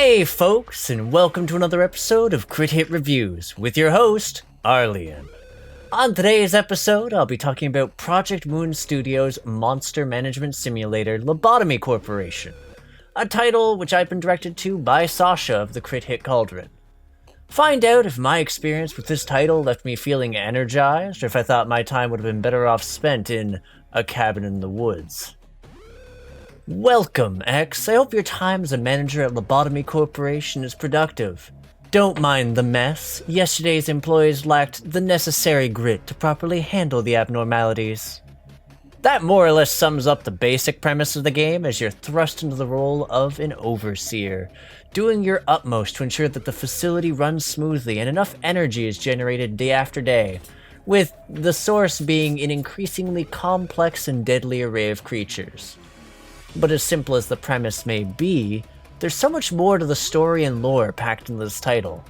Hey folks, and welcome to another episode of Crit Hit Reviews with your host, Arlyeon. On today's episode, I'll be talking about Project Moon Studios' monster management simulator, Lobotomy Corporation, a title which I've been directed to by Sasha of the Crit Hit Cauldron. Find out if my experience with this title left me feeling energized, or if I thought my time would have been better off spent in a cabin in the woods. Welcome, X. I hope your time as a manager at Lobotomy Corporation is productive. Don't mind the mess. Yesterday's employees lacked the necessary grit to properly handle the abnormalities. That more or less sums up the basic premise of the game as you're thrust into the role of an overseer, doing your utmost to ensure that the facility runs smoothly and enough energy is generated day after day, with the source being an increasingly complex and deadly array of creatures. But as simple as the premise may be, there's so much more to the story and lore packed in this title.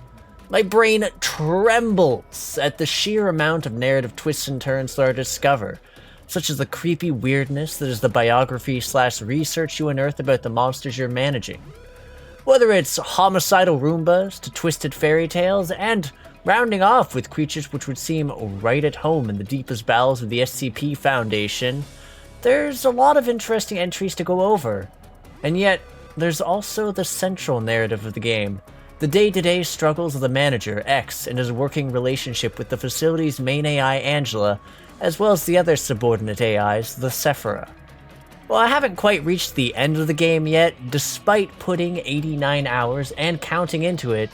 My brain trembles at the sheer amount of narrative twists and turns that I discover, such as the creepy weirdness that is the biography/research you unearth about the monsters you're managing. Whether it's homicidal Roombas to twisted fairy tales, and rounding off with creatures which would seem right at home in the deepest bowels of the SCP Foundation, there's a lot of interesting entries to go over. And yet, there's also the central narrative of the game, the day-to-day struggles of the manager, X, and his working relationship with the facility's main AI, Angela, as well as the other subordinate AIs, the Sephira. Well, I haven't quite reached the end of the game yet, despite putting 89 hours and counting into it.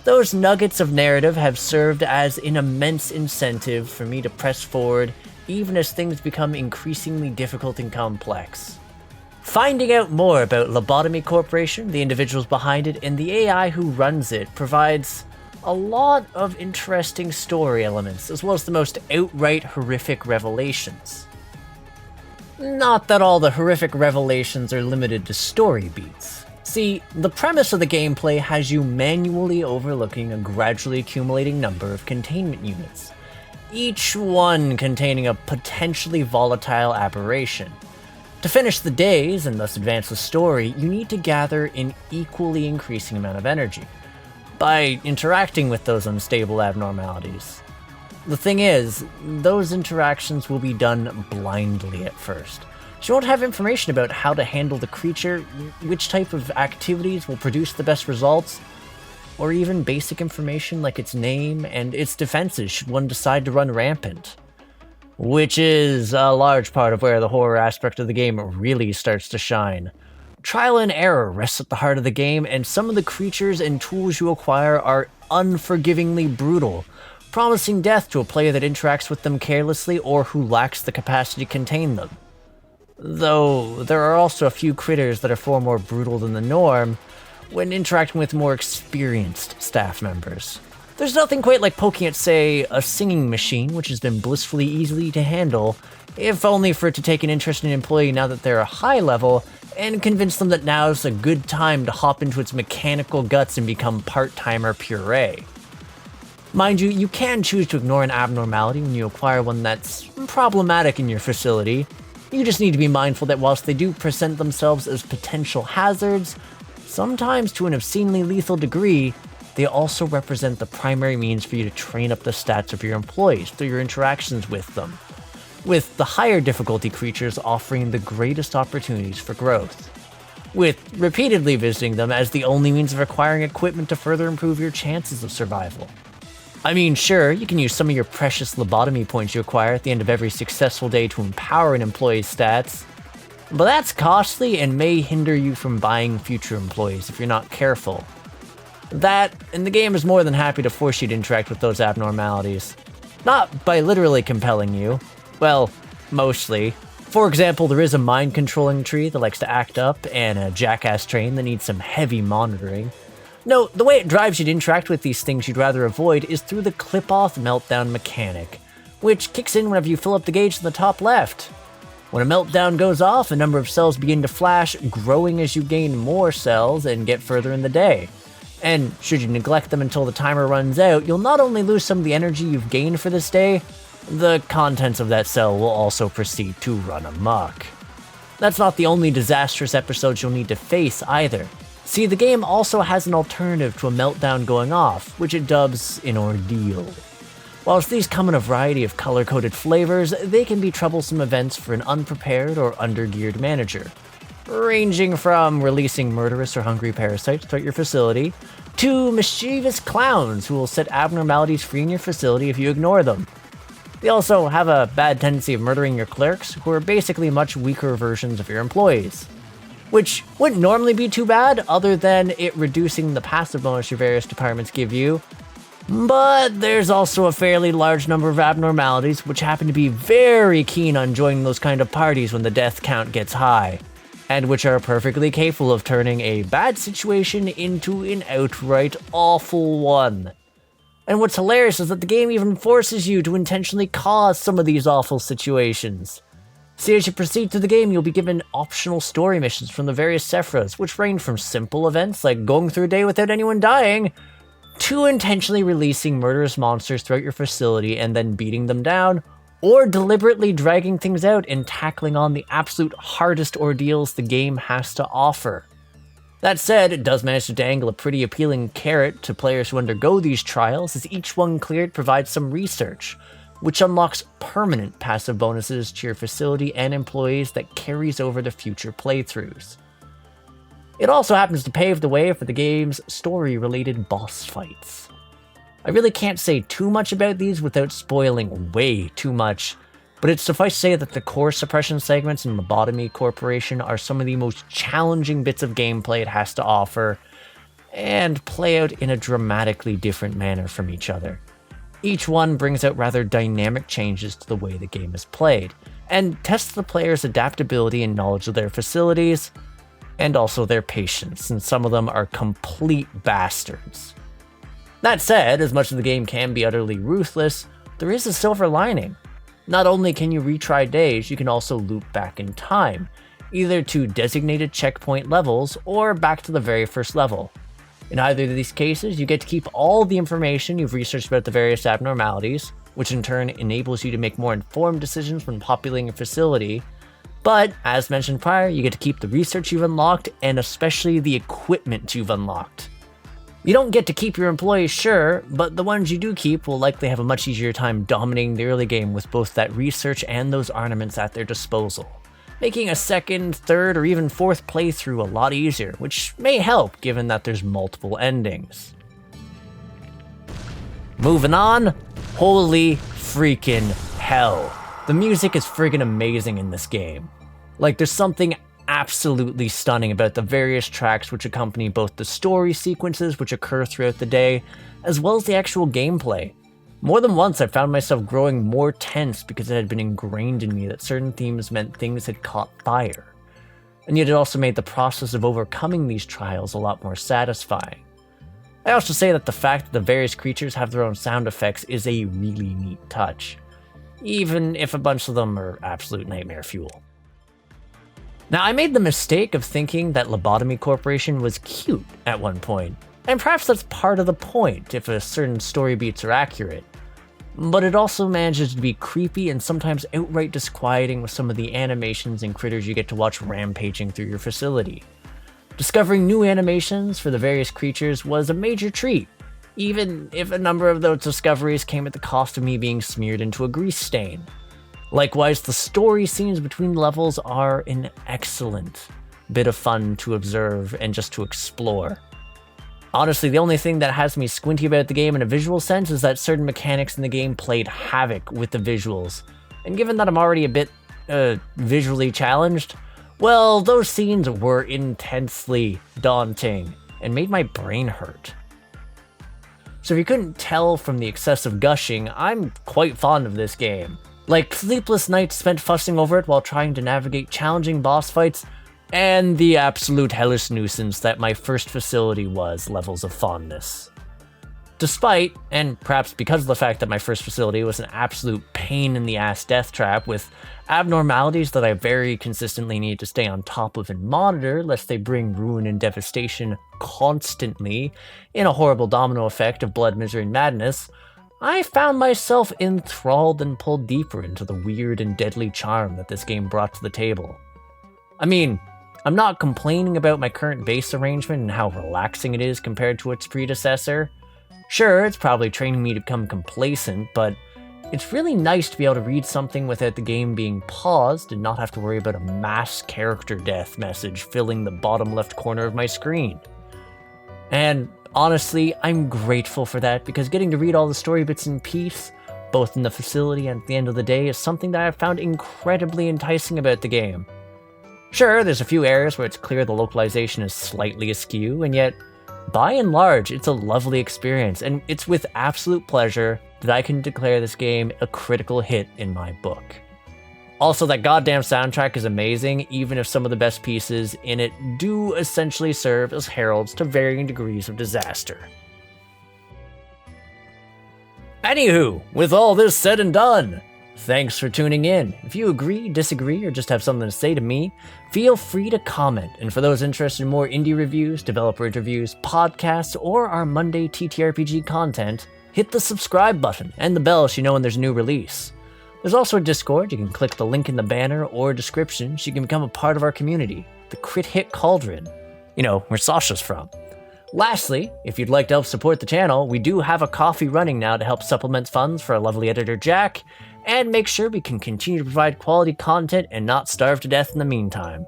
Those nuggets of narrative have served as an immense incentive for me to press forward, even as things become increasingly difficult and complex. Finding out more about Lobotomy Corporation, the individuals behind it, and the AI who runs it provides a lot of interesting story elements, as well as the most outright horrific revelations. Not that all the horrific revelations are limited to story beats. See, the premise of the gameplay has you manually overlooking a gradually accumulating number of containment units, each one containing a potentially volatile aberration. To finish the days, and thus advance the story, you need to gather an equally increasing amount of energy by interacting with those unstable abnormalities. The thing is, those interactions will be done blindly at first. So you won't have information about how to handle the creature, which type of activities will produce the best results, or even basic information like its name and its defenses should one decide to run rampant. Which is a large part of where the horror aspect of the game really starts to shine. Trial and error rests at the heart of the game, and some of the creatures and tools you acquire are unforgivingly brutal, promising death to a player that interacts with them carelessly or who lacks the capacity to contain them. Though there are also a few critters that are far more brutal than the norm when interacting with more experienced staff members. There's nothing quite like poking at, say, a singing machine, which has been blissfully easy to handle, if only for it to take an interest in an employee now that they're a high level, and convince them that now's a good time to hop into its mechanical guts and become part-timer puree. Mind you, you can choose to ignore an abnormality when you acquire one that's problematic in your facility. You just need to be mindful that whilst they do present themselves as potential hazards, sometimes to an obscenely lethal degree, they also represent the primary means for you to train up the stats of your employees through your interactions with them, with the higher difficulty creatures offering the greatest opportunities for growth, with repeatedly visiting them as the only means of acquiring equipment to further improve your chances of survival. I mean, sure, you can use some of your precious lobotomy points you acquire at the end of every successful day to empower an employee's stats, but that's costly and may hinder you from buying future employees if you're not careful. That, and the game is more than happy to force you to interact with those abnormalities. Not by literally compelling you. Well, mostly. For example, there is a mind-controlling tree that likes to act up, and a jackass train that needs some heavy monitoring. No, the way it drives you to interact with these things you'd rather avoid is through the clip-off meltdown mechanic, which kicks in whenever you fill up the gauge in the top left. When a meltdown goes off, a number of cells begin to flash, growing as you gain more cells and get further in the day. And should you neglect them until the timer runs out, you'll not only lose some of the energy you've gained for this day, the contents of that cell will also proceed to run amok. That's not the only disastrous episodes you'll need to face either. See, the game also has an alternative to a meltdown going off, which it dubs an ordeal. Whilst these come in a variety of color-coded flavors, they can be troublesome events for an unprepared or undergeared manager, ranging from releasing murderous or hungry parasites throughout your facility, to mischievous clowns who will set abnormalities free in your facility if you ignore them. They also have a bad tendency of murdering your clerks, who are basically much weaker versions of your employees. Which wouldn't normally be too bad, other than it reducing the passive bonus your various departments give you. But there's also a fairly large number of abnormalities which happen to be very keen on joining those kind of parties when the death count gets high, and which are perfectly capable of turning a bad situation into an outright awful one. And what's hilarious is that the game even forces you to intentionally cause some of these awful situations. See, as you proceed through the game, you'll be given optional story missions from the various Sephiras, which range from simple events like going through a day without anyone dying, to intentionally releasing murderous monsters throughout your facility and then beating them down, or deliberately dragging things out and tackling on the absolute hardest ordeals the game has to offer. That said, it does manage to dangle a pretty appealing carrot to players who undergo these trials, as each one cleared provides some research, which unlocks permanent passive bonuses to your facility and employees that carries over to future playthroughs. It also happens to pave the way for the game's story-related boss fights. I really can't say too much about these without spoiling way too much, but it's suffice to say that the core suppression segments in Lobotomy Corporation are some of the most challenging bits of gameplay it has to offer, and play out in a dramatically different manner from each other. Each one brings out rather dynamic changes to the way the game is played, and tests the player's adaptability and knowledge of their facilities, and also their patience, since some of them are complete bastards. That said, as much as the game can be utterly ruthless, there is a silver lining. Not only can you retry days, you can also loop back in time, either to designated checkpoint levels or back to the very first level. In either of these cases, you get to keep all the information you've researched about the various abnormalities, which in turn enables you to make more informed decisions when populating a facility. But, as mentioned prior, you get to keep the research you've unlocked, and especially the equipment you've unlocked. You don't get to keep your employees, sure, but the ones you do keep will likely have a much easier time dominating the early game with both that research and those armaments at their disposal, making a second, third, or even fourth playthrough a lot easier, which may help given that there's multiple endings. Moving on, holy freaking hell. The music is friggin' amazing in this game. Like, there's something absolutely stunning about the various tracks which accompany both the story sequences which occur throughout the day, as well as the actual gameplay. More than once I found myself growing more tense because it had been ingrained in me that certain themes meant things had caught fire. And yet it also made the process of overcoming these trials a lot more satisfying. I also say that the fact that the various creatures have their own sound effects is a really neat touch, even if a bunch of them are absolute nightmare fuel. Now, I made the mistake of thinking that Lobotomy Corporation was cute at one point, and perhaps that's part of the point if a certain story beats are accurate. But it also manages to be creepy and sometimes outright disquieting with some of the animations and critters you get to watch rampaging through your facility. Discovering new animations for the various creatures was a major treat, even if a number of those discoveries came at the cost of me being smeared into a grease stain. Likewise, the story scenes between levels are an excellent bit of fun to observe and just to explore. Honestly, the only thing that has me squinty about the game in a visual sense is that certain mechanics in the game played havoc with the visuals. And given that I'm already a bit visually challenged, well, those scenes were intensely daunting and made my brain hurt. So if you couldn't tell from the excessive gushing, I'm quite fond of this game. Like sleepless nights spent fussing over it while trying to navigate challenging boss fights, and the absolute hellish nuisance that my first facility was levels of fondness. Despite, and perhaps because of the fact that my first facility was an absolute pain-in-the-ass death trap with abnormalities that I very consistently need to stay on top of and monitor lest they bring ruin and devastation constantly in a horrible domino effect of blood, misery, and madness, I found myself enthralled and pulled deeper into the weird and deadly charm that this game brought to the table. I mean, I'm not complaining about my current base arrangement and how relaxing it is compared to its predecessor. Sure, it's probably training me to become complacent, but it's really nice to be able to read something without the game being paused and not have to worry about a mass character death message filling the bottom left corner of my screen. And honestly, I'm grateful for that, because getting to read all the story bits in peace, both in the facility and at the end of the day, is something that I've found incredibly enticing about the game. Sure, there's a few areas where it's clear the localization is slightly askew, and yet, by and large, it's a lovely experience, and it's with absolute pleasure that I can declare this game a critical hit in my book. Also, that goddamn soundtrack is amazing, even if some of the best pieces in it do essentially serve as heralds to varying degrees of disaster. Anywho, with all this said and done, thanks for tuning in. If you agree, disagree, or just have something to say to me, feel free to comment. And for those interested in more indie reviews, developer interviews, podcasts, or our Monday TTRPG content, hit the subscribe button and the bell so you know when there's a new release. There's also a Discord. You can click the link in the banner or description so you can become a part of our community, the Crit Hit Cauldron. You know, where Sasha's from. Lastly, if you'd like to help support the channel, we do have a coffee running now to help supplement funds for our lovely editor Jack, and make sure we can continue to provide quality content and not starve to death in the meantime.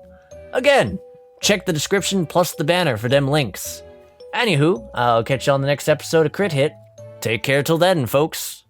Again, check the description plus the banner for them links. Anywho, I'll catch you on the next episode of Crit Hit. Take care till then, folks.